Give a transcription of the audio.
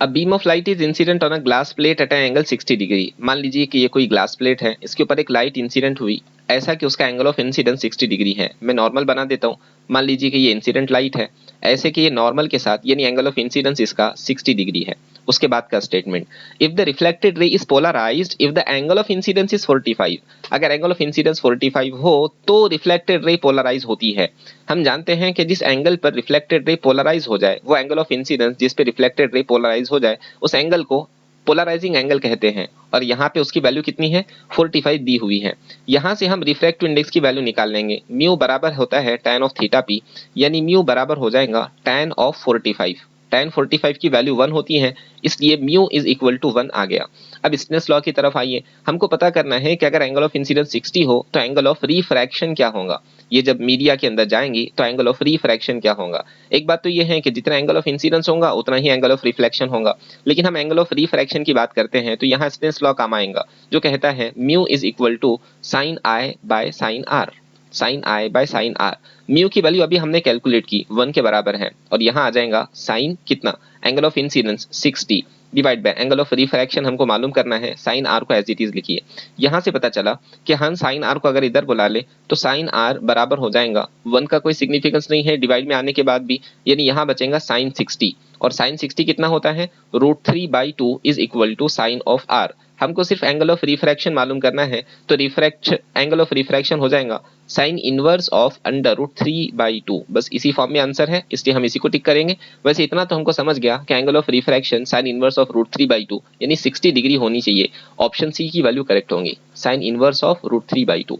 A beam of light is incident on a glass plate at an angle 60 degree. मान लीजिए कि ये कोई ग्लास प्लेट है, इसके ऊपर एक लाइट इंसिडेंट हुई, ऐसा कि उसका एंगल ऑफ इंसिडेंस 60 डिग्री है। मैं नॉर्मल बना देता हूँ। मान लीजिए कि ये इंसिडेंट लाइट है, ऐसे कि ये नॉर्मल के साथ यानी एंगल ऑफ इंसिडेंस इसका 60 डिग्री है। उसके बाद का statement, if the reflected ray is polarised if the angle of incidence is 45। अगर एंगल ऑफ इंसिडेंस 45 हो तो रिफ्लेक्टेड रे पोलराइज होती है। हम जानते हैं कि जिस एंगल पर रिफ्लेक्टेड रे पोलराइज हो जाए, वो एंगल ऑफ इंसिडेंस जिस पे रिफ्लेक्टेड रे पोलराइज हो जाए, उस एंगल को पोलराइजिंग एंगल कहते हैं। और यहाँ पे उसकी वैल्यू कितनी है, 45 दी हुई है। यहाँ से हम रिफ्रैक्टिव इंडेक्स की वैल्यू निकाल लेंगे। म्यू बराबर होता है tan ऑफ थीटा पी, यानी म्यू बराबर हो जाएगा tan ऑफ 45। tan 45 की वैल्यू 1 होती है, इसलिए म्यू इज इक्वल टू 1 आ गया। अब स्नेल्स लॉ की तरफ आइए। हमको पता करना है कि अगर एंगल ऑफ इंसिडेंस 60 हो तो एंगल ऑफ रिफ्रैक्शन क्या होगा। ये जब मीडिया के अंदर जाएंगी तो एंगल ऑफ रिफ्रैक्शन क्या होगा। एक बात तो ये है कि जितना एंगल ऑफ इंसिडेंस होगा उतना ही एंगल ऑफ रिफ्लेक्शन होगा, लेकिन हम एंगल ऑफ रिफ्रैक्शन की बात करते हैं तो यहाँ स्नेल्स लॉ काम आएगा, जो कहता है mu is equal to sine i by sine r. Sine i by sine r, mu की वैल्यू अभी हमने कैलकुलेट की 1 के बराबर है, और यहाँ आ जाएगा साइन कितना, angle of incidence 60 divide by angle of refraction हमको मालूम करना है, साइन आर को एज इट इज लिखिए। यहाँ से पता चला कि हम साइन आर को अगर इधर बुला ले तो साइन आर बराबर हो जाएगा 1 का कोई सिग्निफिकेंस नहीं है डिवाइड में आने के बाद भी, यानी यहाँ बचेगा साइन 60। और साइन 60 कितना होता है, √3/2 is equal to sine of r. हमको सिर्फ एंगल ऑफ रिफ्रैक्शन मालूम करना है, तो रिफ्रैक्शन एंगल ऑफ रिफ्रैक्शन हो जाएगा साइन इनवर्स ऑफ √3/2। बस इसी फॉर्म में आंसर है, इसलिए हम इसी को टिक करेंगे। वैसे इतना तो हमको समझ गया कि angle of refraction sine inverse of √3/2 यानी 60 डिग्री होनी चाहिए। ऑप्शन सी की वैल्यू करेक्ट होंगी, साइन इनवर्स ऑफ √3/2।